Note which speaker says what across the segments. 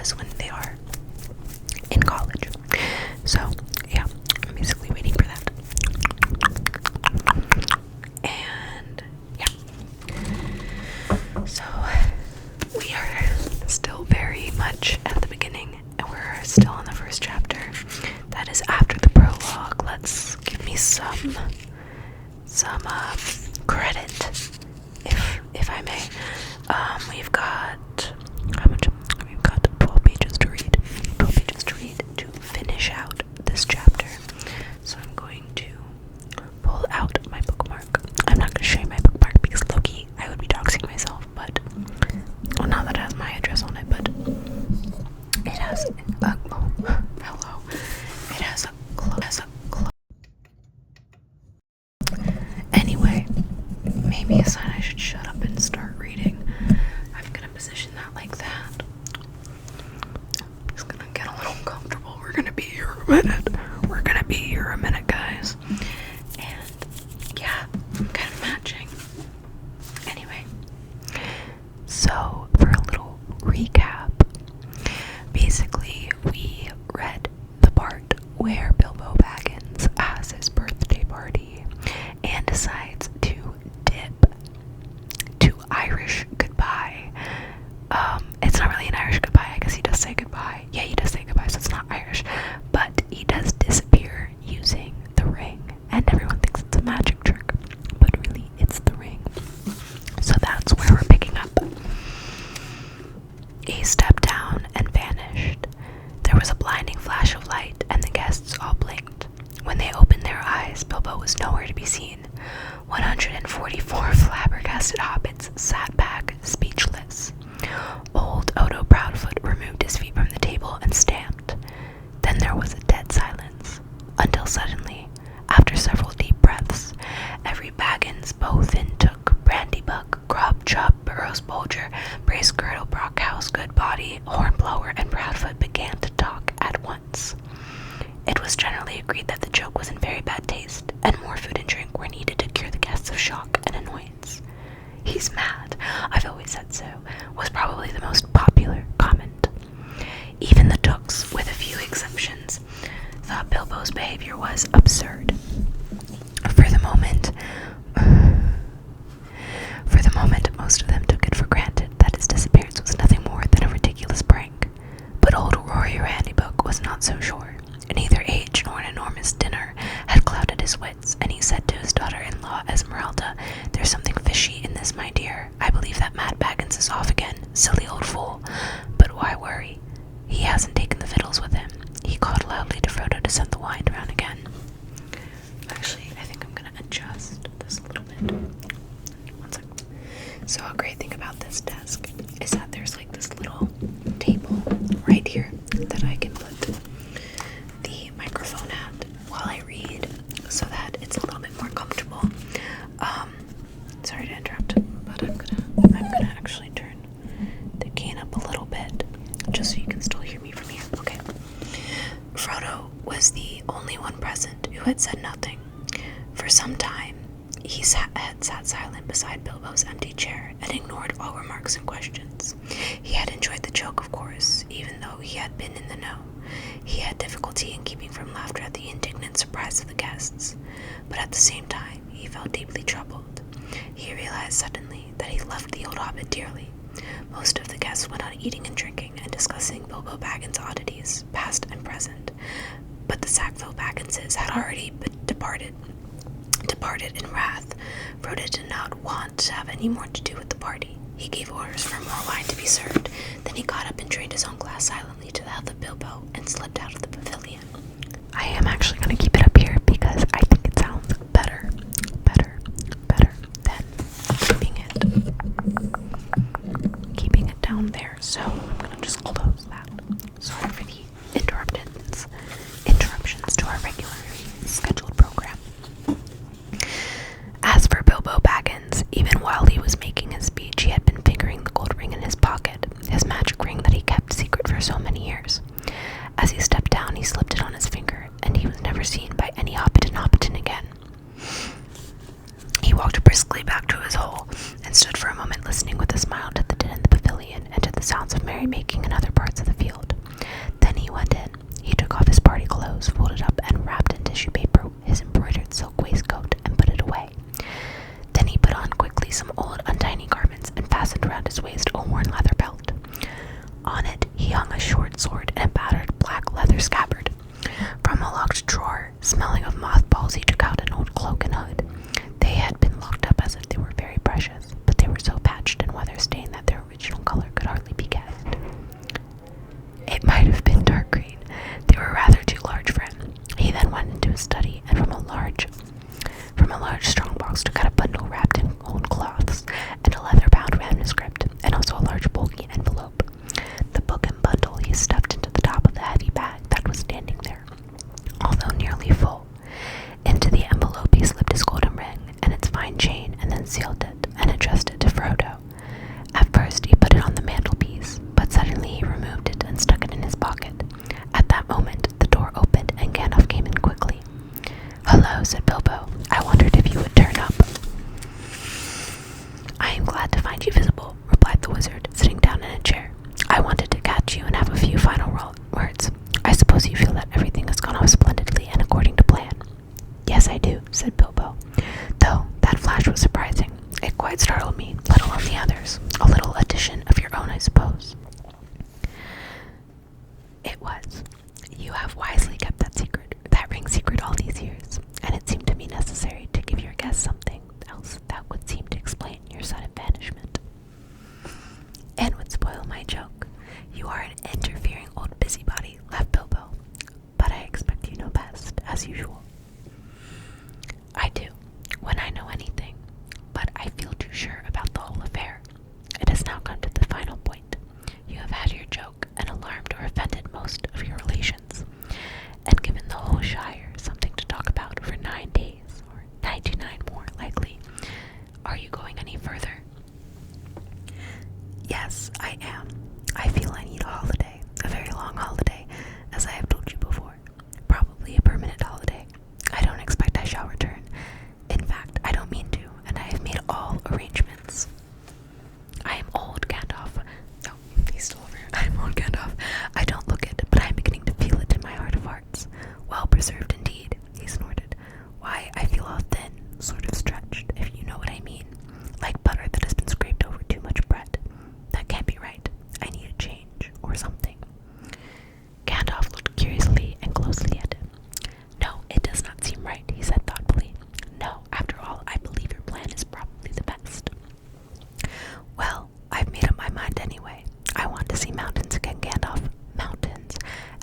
Speaker 1: as when they are in college. So yeah, I'm basically waiting for that. And yeah, so we are still very much at the beginning, and we're still on the first chapter. That is after the prologue. Let's give me some credit, if I may. We've got how much? We've got 12 pages to read. 12 pages to read to finish out this chapter. So I'm going to pull out my bookmark. I'm not going to show you my bookmark because low-key I would be doxing myself, but well, not that it has my address on it, but it has hello. It has a close. Anyway, maybe a sign I should shut up and start reading. I'm gonna position that like that. I'm just gonna get a little uncomfortable. We're gonna be here a minute, guys. And yeah, I'm kind of matching. Anyway, so for a little recap, basically we read the part where Bilbo Baggins has his birthday party and decides to dip to Irish goodbye. It's not really an Irish goodbye. I guess he does say goodbye. Yeah, he does say goodbye, so it's not Irish. But he does disappear using the ring, and everyone thinks it's a magic trick, but really it's the ring. So that's where we're picking up. He stepped down and vanished. There was a blinding flash of light, and the guests all blinked. When they opened their eyes, Bilbo was nowhere to be seen. 144 flabbergasted hobbits sat back, speechless. Old Odo Proudfoot removed his feet from the table and stamped. Then there was a dead silence, until suddenly, after several deep breaths, every Baggins Bothin took, Brandybuck, Grub, Chub, Burrows Bolger, Brace Girdle, Brockhouse, Goodbody, Hornblower, and Proudfoot began to talk at once. It was generally agreed that the joke was in very bad taste, and more food and drink were needed to cure the guests of shock and annoyance. "He's mad, I've always said so," was probably the most popular comment. Even the Dooks, with a few exceptions, thought Bilbo's behavior was absurd. For the moment, most of them took it for granted that his disappearance was nothing more than a ridiculous prank. But old Rory Randybook was not so sure. Neither age nor an enormous dinner had clouded his wits, and he said to his daughter-in-law Esmeralda, "There's something fishy in this, my dear. I believe that Mad Baggins is off again. Silly old fool. But why worry? He hasn't taken the fiddles with him." He called loudly to Frodo to send the wine around again. Actually, I think I'm gonna adjust this a little bit. One second. So a great thing about this desk is that there's like this little table right here that I can put the microphone at while I read, so that it's a little bit more comfortable. Sorry to interrupt, but I'm gonna actually turn the gain up a little bit just so you can still hear me from here. Okay. Frodo was the only one present who had said nothing. For some time, he had sat silent beside Bilbo's empty chair and ignored all remarks and questions. He had enjoyed the joke, of course, even though he had been in the know. He had difficulty in keeping from laughter at the indignant surprise of the guests, but at the same time, he felt deeply troubled. He realized suddenly that he loved the old hobbit dearly. Most of the guests went on eating and drinking and discussing Bilbo Baggins' oddities, past and present, but the Sackville Bagginses had already departed in wrath. Frodo did not want to have any more to do with the party. He gave orders for more wine to be served. Then he got up and drained his own glass silently to the health of Bilbo and slipped out of the pavilion. I am actually going to keep it up here because I think it sounds better than keeping it down there. So I'm going to just close that. Sorry for the interruptions to our regularly scheduled program. As for Bilbo Baggins, even while he was making his speech, he had been fingering the gold ring in his pocket, his magic ring that he kept secret for so many years. As he stepped down, he slipped it on his finger, and he was never seen concealed it and addressed it to Frodo. At first, he put it on the mantelpiece, but suddenly he removed it and stuck it in his pocket. At that moment, the door opened and Gandalf came in quickly. "Hello," said Bilbo. "I wondered if you would turn up." "I am glad to find you visible," replied the wizard, sitting down in a chair. "I wanted to catch you and have a few final words. I suppose you feel that everything has gone off splendidly and according to plan." "Yes, I do," said Bilbo. "Though that flash was surprising. It quite startled me, let alone the others. A little addition of your own, I suppose." "It was. You have wisely kept that ring secret all these years, and it seemed to me necessary to give your guests something else that would seem to explain your sudden banishment." "And would spoil my joke. You are an interfering old busybody," laughed Bilbo. "But I expect you know best, as usual." "I do, when I know anything, but I feel too sure about the whole affair. It has now come to the final point. You have had your joke and alarmed or offended most of your relations, and given the whole Shire something to talk about for 9 days, or 99 more likely. Are you going any further?" "Yes, I am. I feel I need a holiday, a very long holiday, as I have told you before. Probably a permanent holiday. I don't expect I shall return. In fact, I don't mean to, and I have made all arrangements." "I am old, Gandalf." Oh, he's still over here. "I am old, Gandalf. I don't look it, but I am beginning to feel it in my heart of hearts. Well preserved indeed," he snorted. "Why, I feel all thin, sort of stretched, if you know what I mean. Like butter that has been scraped over too much bread. That can't be right. I need a change, or something." Gandalf looked curiously and closely at him. "No, it does not seem right," he said thoughtfully. "No, after all, I believe your plan is probably the best." "Well, I've made up my mind anyway. I want to see mountains again, Gandalf. Mountains.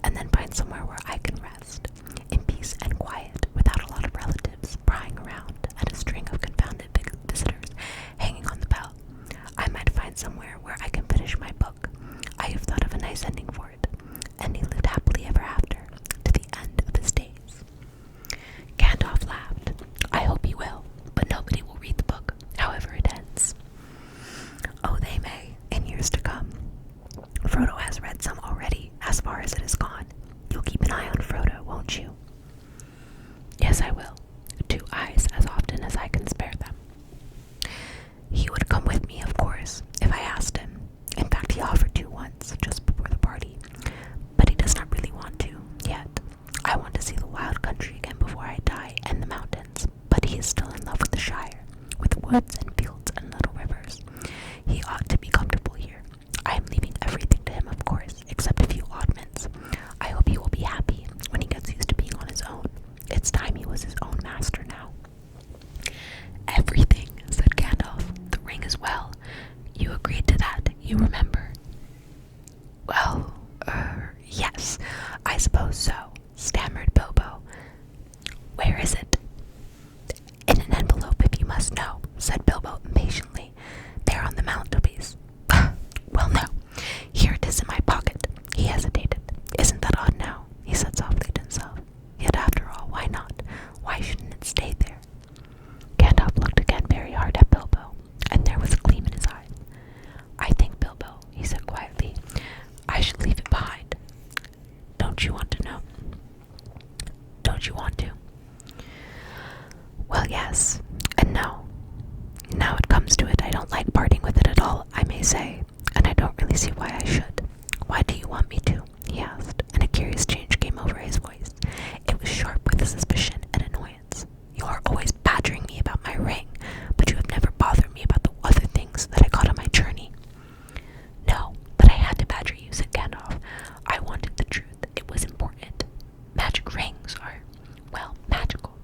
Speaker 1: And then find somewhere where I can rest. In peace and quiet, without a lot of relatives prying around and a string of confounded visitors hanging on the bell. I might find somewhere where I can finish my book. I have thought of a nice ending for it. And he lived happily ever after, to the end of his days." Gandalf laughed. "I hope he will, but nobody will read the book, however it ends." "Oh, they may, in years to come. Frodo has read some already, as far as it has gone. You'll keep an eye on Frodo, won't you?" "Yes, I will. 2 eyes as often as I can spare them." "He would come with me, of course, if I asked him. In fact, he offered to once, just before the party. But he does not really want to, yet. I want to see the wild country again before I die, and the mountains. But he is still in love with the Shire, with woods and fields and little rivers. He ought to be comfortable here. I am leaving everything to him, of course, except a few oddments. I hope he will be happy when he gets used to being on his own. It's time he was his own master now." "Everything," said Gandalf. "The ring as well. You agreed to that, you remember." "Well, yes, I suppose so," stammered Bilbo. "Where is it?" "In an envelope, if you must know," said Bilbo impatiently. "There on the mantelpiece." "Well, no. Here it is in my pocket." He hesitated. "Isn't that odd now?" he said softly to himself. "Yet after all, why not? Why shouldn't it stay there?" Gandalf looked again very hard at Bilbo, and there was a gleam in his eyes. "I think, Bilbo," he said quietly, "I should leave it behind. Don't you want to know? Don't you want to?" "Well, yes, and no. Now it comes to it, I don't like parting with it at all, I may say, and I don't really see why I should. Why do you want me to?" he asked, and a curious change came over his voice. It was sharp with suspicion and annoyance. "You are always badgering me about my ring, but you have never bothered me about the other things that I got on my journey." "No, but I had to badger you," said Gandalf. "I wanted the truth. It was important. Magic rings are, well, magical,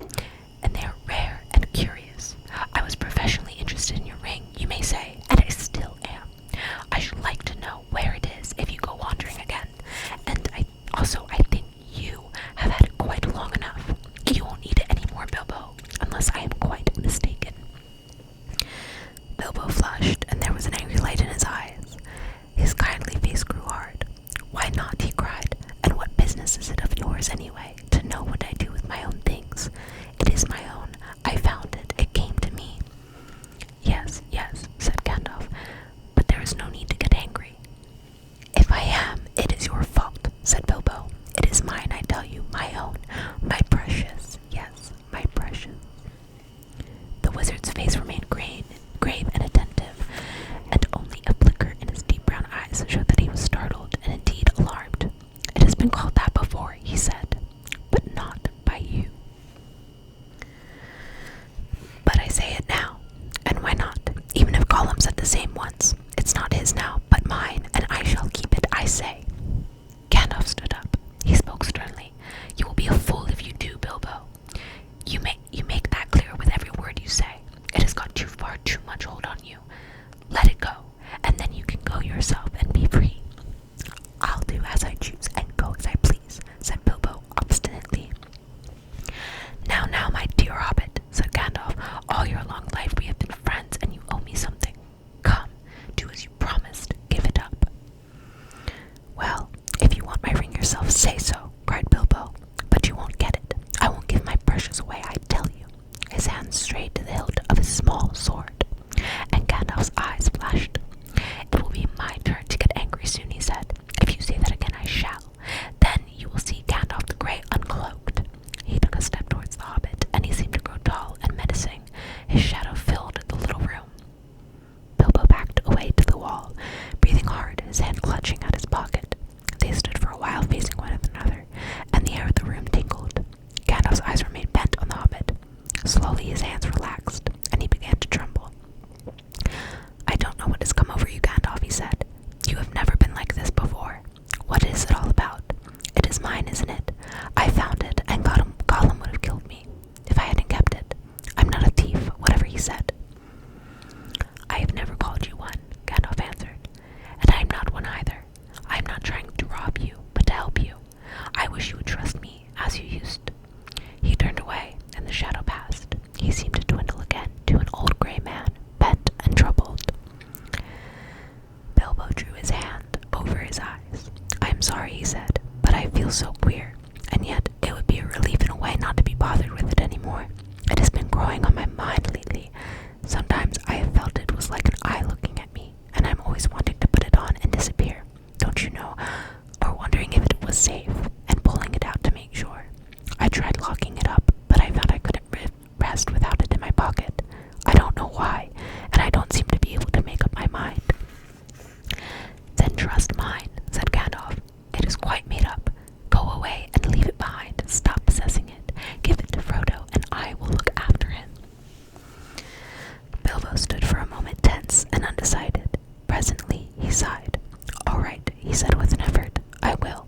Speaker 1: and they are rare and curious. I was professionally interested in your ring, you may say, and I still am. I should like to know where it is if you go wandering again. And I think you have had it quite long enough. You won't need it anymore, Bilbo, unless I am quite mistaken." Bilbo flushed, and there was an angry light in his eyes. His kindly face grew hard. "Why not?" he cried. "And what business is it of yours, anyway, to know what I do with my own things? It is my own. I found it. It came to me." Yes, yes, said Gandalf, but there is no need to get angry. If I am, it is your fault, said Bilbo. It is mine, I tell you, my own, my precious, yes, my precious. The wizard's face remained grave and attentive, and only a flicker in his deep brown eyes showed that he was startled and indeed alarmed. It has been called that before, he said, but not by you. But I say it now, and why not? Even if Gollum said the same once, it's not his now, but mine, and I shall keep it, I say. Gandalf stood up. He spoke sternly. You will be a fool if you do, Bilbo. You make that clear with every word you say. It has got too much hold on you. Let it go, and then you can go yourself and be free. I'll do as I choose and go as I please, said Bilbo obstinately. Now, my dear hobbit, said Gandalf, all your long life we have been friends, and you owe me something. Come, do as you promised, give it up. Well, if you want my ring yourself, say so, cried Bilbo, but you won't get it. I won't give my precious away, I tell you. His hand strayed to the hilt of his small sword, and Gandalf's eyes flashed. It will be my turn to get angry soon, he said. If you say that again, I shall. Then you will see Gandalf the Grey uncloaked. He took a step towards the hobbit, and he seemed to grow tall and menacing. His shadow filled the little room. Bilbo backed away to the wall, breathing hard, his hand clutching at his pocket. They stood for a while facing one another, and the air of the room tingled. Gandalf's eyes remained bent on the hobbit. Slowly his hands relaxed, and he began to tremble. I don't know what has come over you, Gandalf, he said. You have never been like this before. What is it all about? It is mine, isn't it? I found it, and Gollum would have killed me if I hadn't kept it. I'm not a thief, whatever he said. I have never called you one, Gandalf answered, and I am not one either. I am not trying to rob you, but to help you. I wish you would trust me, as you used. He turned away, and the shadow passed. He seemed to dwindle again to an old gray man, bent and troubled. Bilbo drew his hand over his eyes. I am sorry, he said, but I feel so queer, and yet it would be a relief in a way not to be bothered with it anymore. It has been growing on my mind lately. Sometimes I have felt it was like an eye looking at me, and I'm always wanting to put it on and disappear, don't you know, or wondering if it was safe, and pulling it out to make sure. I tried locking it up, but I found I couldn't rest without it in my pocket. I don't know why, and I don't seem to be able to make up my mind. Then trust mine, said Gandalf. It is quite made up. Go away and leave it behind. Stop possessing it. Give it to Frodo, and I will look after him. Bilbo stood for a moment tense and undecided. Presently he sighed. All right, he said with an effort. I will.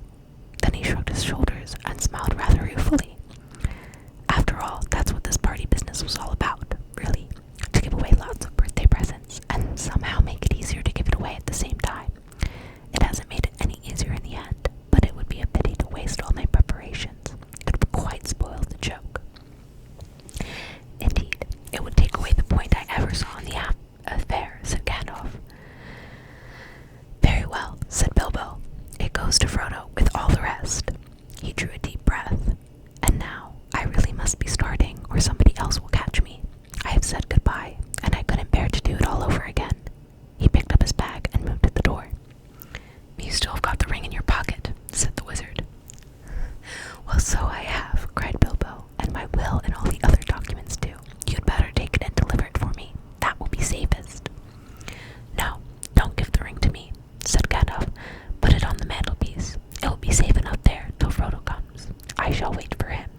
Speaker 1: Then he shrugged his shoulders and smiled rather ruefully. After all, that's what this party business was all about, really. To give away lots of birthday presents, and somehow make it easier to give it away at the same time. It hasn't made it any easier in the end, but it would be a pity to waste all my preparations. It would quite spoil the joke. Indeed, it would take away the point I ever saw in the affair, said Gandalf. Very well, said Bilbo. It goes to Frodo with all the rest. He drew a deep breath. And now, I really must be starting, or somebody else will catch me. I have said goodbye, and I couldn't bear to do it all over again. He picked up his bag and moved to the door. You still have got the ring in your pocket, said the wizard. Well, so I have, cried Bilbo, and my will and all the other documents too. You'd better take it and deliver it for me. That will be safest. No, don't give the ring to me, said Gandalf. Put it on the mantelpiece. It will be safe enough there till Frodo comes. I shall wait for him.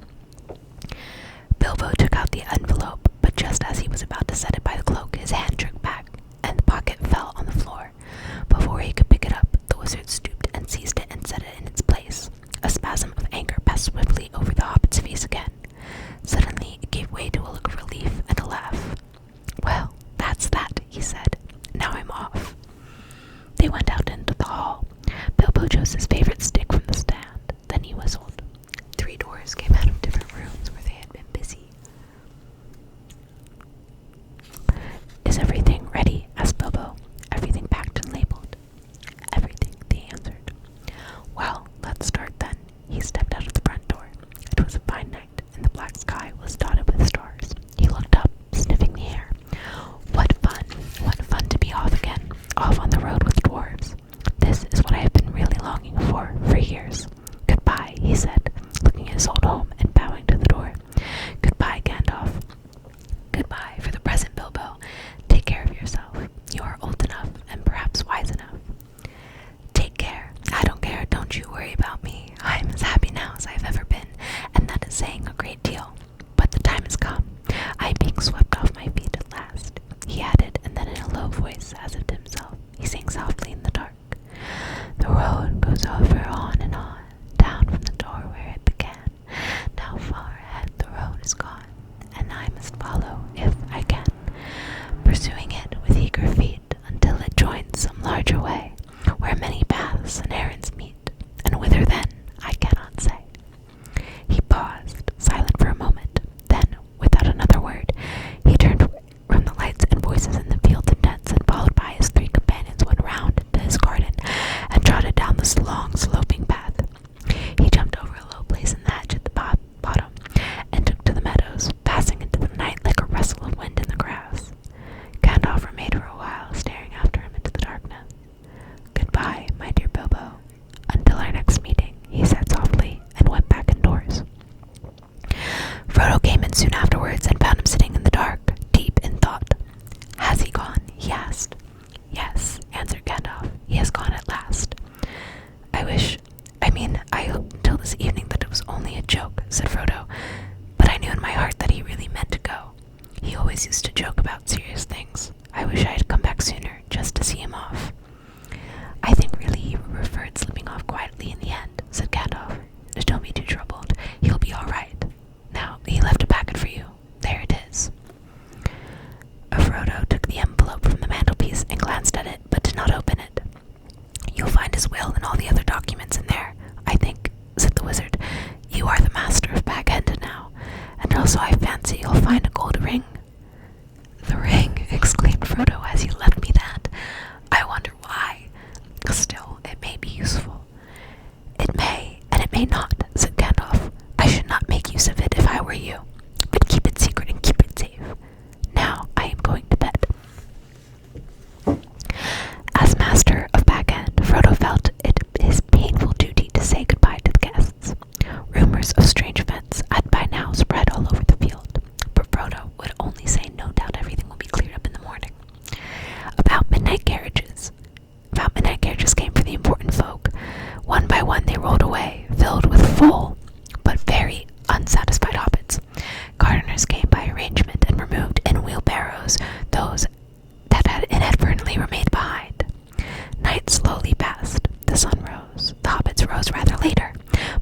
Speaker 1: Bilbo took out the envelope, but just as he was about to set it by the cloak, his hand jerked back, and the pocket fell on the floor. Before he could pick it up, the wizard stooped and seized it and set it in its place. A spasm of anger passed swiftly over the hobbit's face again. Suddenly, it gave way to a look of relief and a laugh. Well, that's that, he said. Now I'm off. They went out into the hall. Bilbo chose his favorite stick from the stand. Then he whistled. 3 doors came out of different rooms where they had been busy. Is everything ready? Asked Bilbo. Everything packed and labeled. Everything, they answered. Well, let's start then. He stepped out of the front door. It was a fine night, and the black sky was dotted with stars. He looked up, sniffing the air. What fun! midnight carriages. About midnight carriages came for the important folk. One by one they rolled away, filled with full but very unsatisfied hobbits. Gardeners came by arrangement and removed in wheelbarrows those that had inadvertently remained behind. Night slowly passed. The sun rose. The hobbits rose rather later.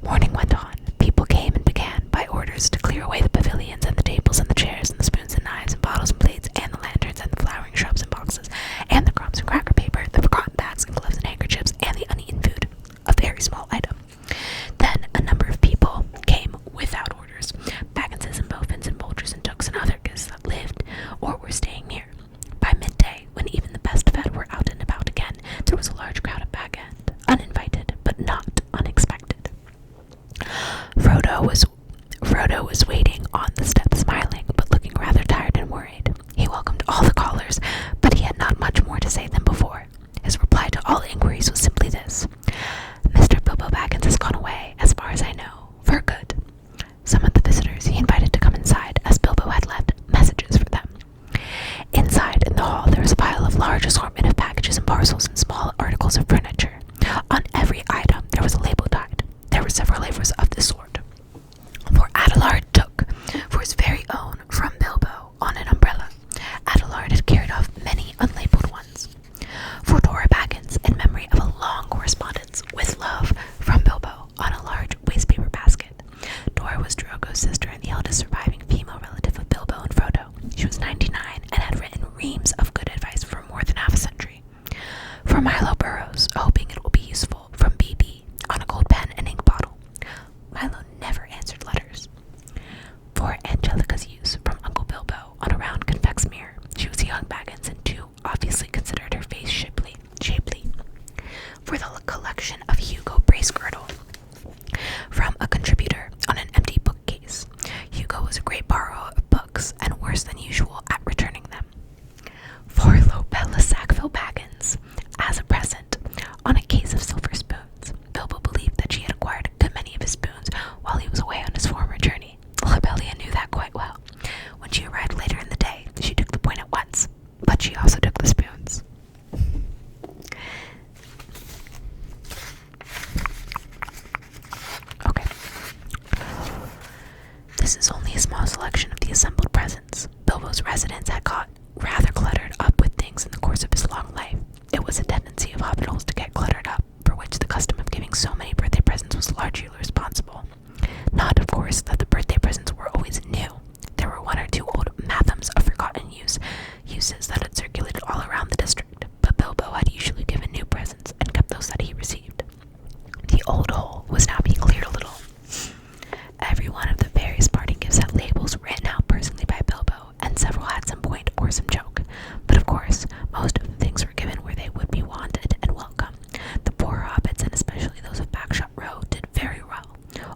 Speaker 1: Morning went on. People came and began, by orders, to clear away the pavilions and the tables and the chairs and the spoons and knives and bottles and plates and the lanterns and the flowering shrubs and boxes and the crumbs and cracker paper, the forgotten bags and gloves and handkerchiefs and the uneaten food, a very small item. Then a number of people came without orders, Bagginses and Bowfins and Bolgers and Tooks and other guests that lived or were staying near. By midday, when even the best fed were out and about again, there was a large crowd at Bag End, uninvited but not unexpected. Frodo was waiting on the step, smiling, but looking rather tired and worried. He welcomed all the callers, but he had not much more to say than before. His reply to all inquiries was simply this: Mr. Bilbo Baggins has gone away, as far as I know, for good. Some of the visitors he invited to come inside, as Bilbo had left messages for them. Inside, in the hall, there was a pile of large assortment of packages and parcels and small articles of furniture. On every item there was a label tied. There were several labels of this sort. For Adelard took, for his very own, from Bilbo, on an umbrella. Adelard had carried off many unlabeled ones. For Dora Baggins, in memory of a long correspondence, with love, from Bilbo, on a large wastepaper basket. Dora was Drogo's sister and the eldest surviving female relative of Bilbo and Frodo. She was 99 and had written reams of good advice for more than half a century. For Milo Burrows, hoping it will be useful, from BB, on a gold pen and ink bottle. Milo never answered letters. For Angelica's use, from Uncle Bilbo, on a round convex mirror. She was a young Baggins and too obviously considered her face shapely. For the collection of Hugo Bracegirdle, from a contributor, on an empty bookcase. Hugo was a great borrower of books, and worse than usual at returning them. For Lobella Sackville Baggins, as a present, on a case of silver spoons. Bilbo believed that she had acquired a good many of his spoons while he was away on his former journey. Lobelia knew that quite well. When she arrived later in the day, she took the point at once, but she also took the spoons. Okay. This is only a small selection of the assembled presents. Bilbo's residence had got rather cluttered up with things in the course of his long life. It was a tendency of hobbitholes to get cluttered up, for which the custom of giving so many birthday presents was largely responsible. Not, of course, that the birthday presents were always new. There were one or two old mathams of forgotten uses that had circulated all around the district, but Bilbo had usually given new presents and kept those that he received. The old hole was now being cleared a little. Every one of the various parting gifts had labels written out personally by Bilbo, and several had some point or some joke. But of course, most of the things were given where they would be wanted and welcome. The poor hobbits, and especially those of Backshot Row, did very well.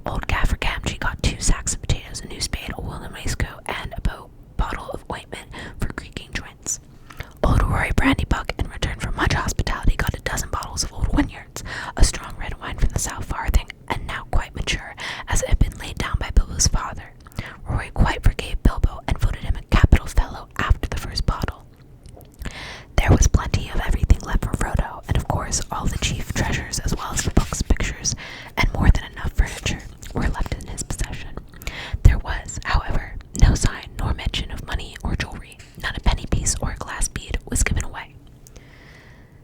Speaker 1: Old Gaffer Gamgee got 2 sacks of potatoes, a new spade, a woolen waistcoat, and a bottle of ointment for creaking joints. Old Rory Brandybuck, in return for much hospitality, got a dozen bottles of old Wynyards, a strong red wine from the South Farthing, and now quite mature, as it had been laid down by Bilbo's father. Rory quite forgave Bilbo and voted him a capital fellow after the first bottle. There was plenty of everything left for Frodo, and of course all the chief treasures, as well as the books, pictures, and more than enough furniture, were left in his possession. There was, however, no sign nor mention of money or jewelry. Not a penny piece or a glass bead was given away.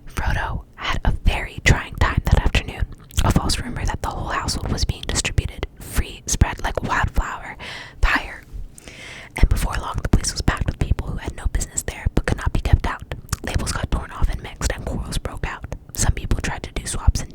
Speaker 1: Frodo had a very trying time that afternoon. A false rumor that the whole household was being distributed free spread like wildfire, and before long the place was packed with people who had no business there but could not be kept out. Labels got torn off and mixed, and quarrels broke out. Some people tried to do swaps and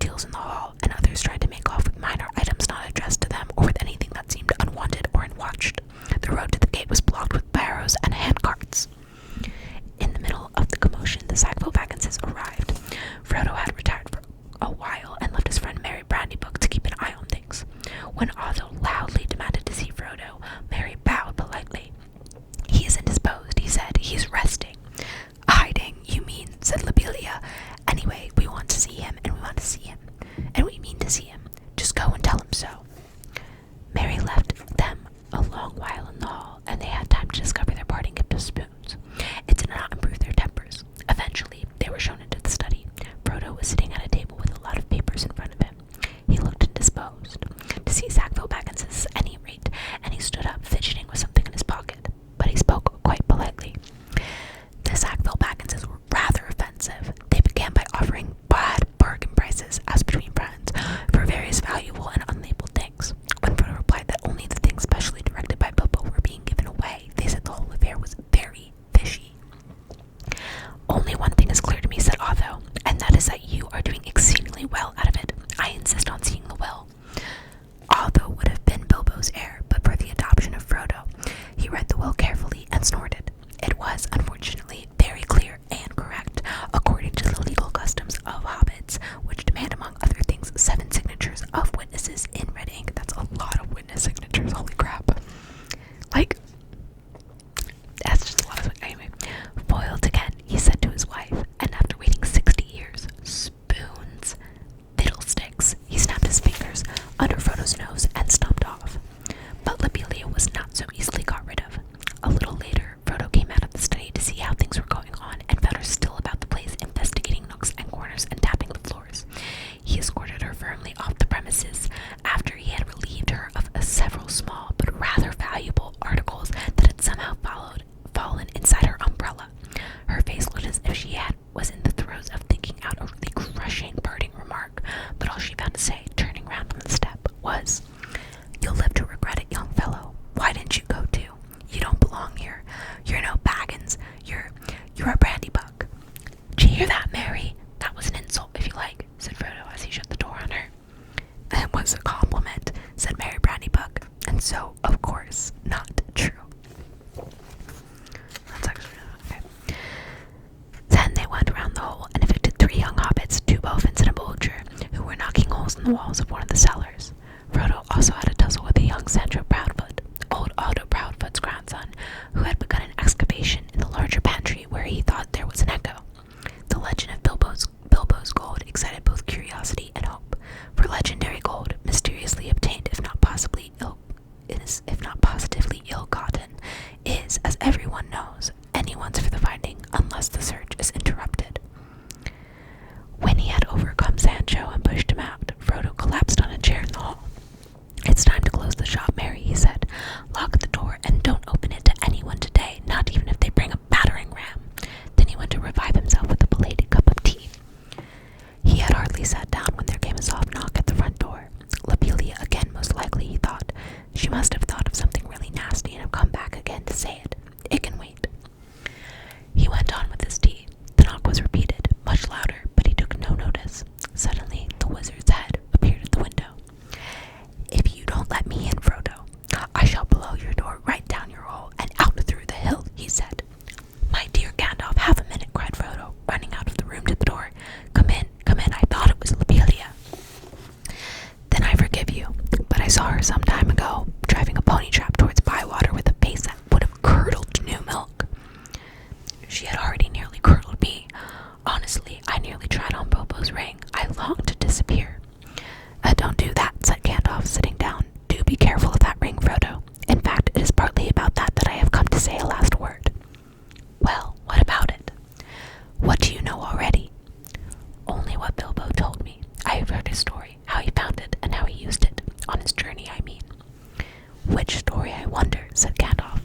Speaker 1: the walls of one of the cellars. Frodo also had a tussle with a young Sancho Proudfoot, old Otto Proudfoot's grandson, who had begun an excavation in the larger pantry where he thought there was an echo. The legend of Bilbo's gold excited both curiosity and hope, for legendary gold, mysteriously obtained if not positively ill-gotten, is, as everyone knows, anyone's for the finding unless the search is interrupted. When he had overcome Sancho and pushed him out, Frodo collapsed on a chair in the hall. "It's time to close the shop, Mary," he said. "Lock the door and don't open it to anyone today, not even if they bring a battering ram." Then he went to revive himself with a belated cup of tea. He had hardly sat down when there came a soft knock at the front door. Lobelia again, most likely, he thought. She must have thought of something really nasty and have come back again to say it. It can wait. He went on with his tea. The knock was repeated, much louder, but he took no notice. Suddenly, the wizard's head appeared at the window. "If you don't let me in, Frodo, I shall blow your door right down your hole and out through the hill," he said. "My dear Gandalf, have a minute," cried Frodo, running out of the room to the door. Come in, I thought it was Lobelia." "Then I forgive you, but I saw her some time ago, driving a pony trap towards Bywater with a face that would have curdled new milk." She had already nearly curdled me. Honestly, I nearly tried on Bilbo's ring. I longed to disappear. "Don't do that," said Gandalf, sitting down. "Do be careful of that ring, Frodo. In fact, it is partly about that I have come to say a last word." "Well, what about it?" "What do you know already?" "Only what Bilbo told me. I have heard his story, how he found it, and how he used it. On his journey, I mean." "Which story, I wonder?" said Gandalf.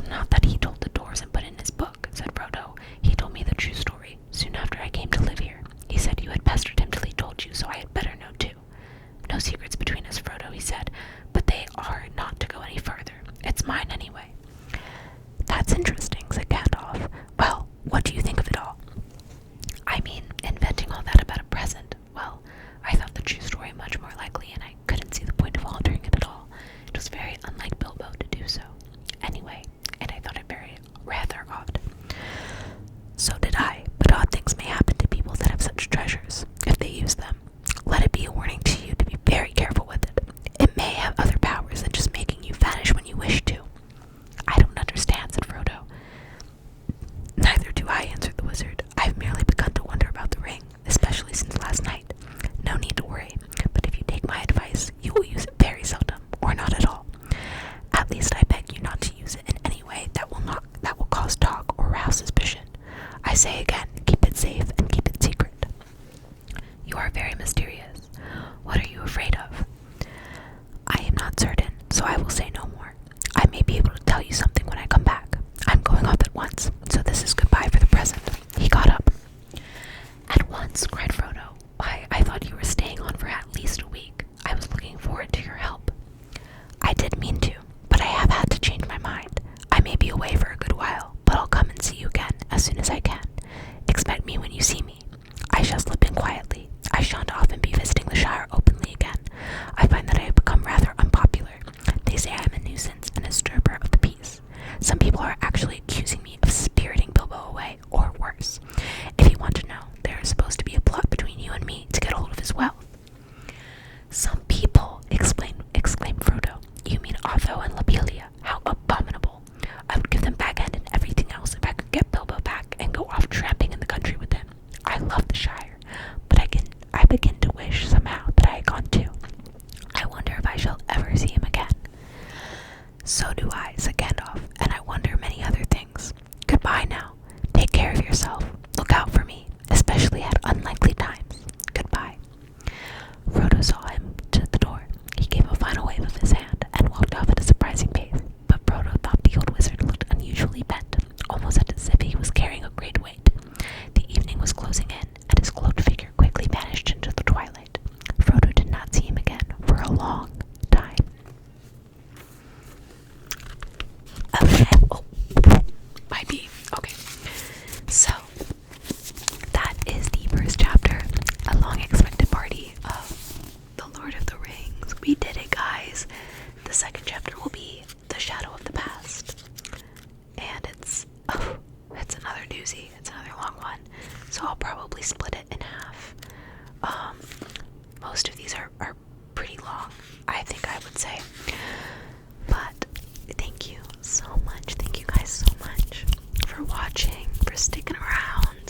Speaker 1: "Not that he told the dwarves and put in his book," said Frodo. "He told me the true story, soon after I came to live here. He said you had pestered him till he told you, so I had better know too. No secrets between us, Frodo," he said, "but they are not to go any further. It's mine anyway." "That's interesting," said Gandalf. "Well, what do you think of it all?" "I mean, inventing all that about a present. Well, I thought the true story much more likely, and I couldn't see the point of altering it at all. It was very unlike Bilbo to do so. Anyway, and I thought it rather odd." "So did I, but odd things may happen to people that have such treasures, if they use them. Let it be a warning to you to be very careful with it. It may have other powers than just making you vanish when you wish to." "I don't understand," said Frodo. "Neither do I," answered the wizard. "I've merely begun to wonder about the ring, especially since last night. No need to worry, but if you take my advice, you will use it very seldom, or not at all. At least I beg you not to use it in any way that will cause talk or rouse suspicion. I say again, keep it safe and keep it secret." "You are very mysterious. What are you afraid of?" "I am not certain, so I will say no more. I may be able to tell you something when I come back. I'm going off at once, so this is goodbye for the present." He got up. "At once?" cried Frodo. "Why, I thought you were staying on for at least a week. I was looking forward to your help." "I did mean to, but I have had to change my mind. I may be away for a good while, but I'll come and see you again as soon as I can. Expect me when you see me. I shall slip in quietly. I shan't often be visiting the Shire openly again. I find that I have become rather unpopular. They say I am a nuisance and a disturber of the peace. Some people are actually accusing me of spiriting Bilbo away, or worse. If you want to know, there is supposed to be a plot between you and me to get hold of his wealth." "Some people!" exclaimed Frodo. "You mean Otho and Lobelia? How abominable! I would give them back-end and everything else if I could get Bilbo back and go off tramping in the country with him. I love the Shire, but I begin to wish somehow that I had gone too. I wonder if I shall ever see him again." "So do I," said Gandalf, "and I wonder many other things. Goodbye now. Take care of yourself. Look out for me, especially at unlikely times. Goodbye." Frodo saw him to the door. He gave a final wave of his hand and walked off at a surprising pace, but Frodo thought the old wizard looked unusually bent, almost as if he was carrying a great weight. The evening was closing in, and his cloaked figure quickly vanished into the twilight. Frodo did not see him again for a long time. Okay. Oh, might be. Okay. So, that is the first chapter, a long-expected party of The Lord of the Rings. We did it, guys. The second chapter will be The Shadow of the Past. And it's another doozy. It's another long one. So I'll probably split it in half. most of these are pretty long, I think I would say. But thank you so much. Thank you guys so much for watching, for sticking around.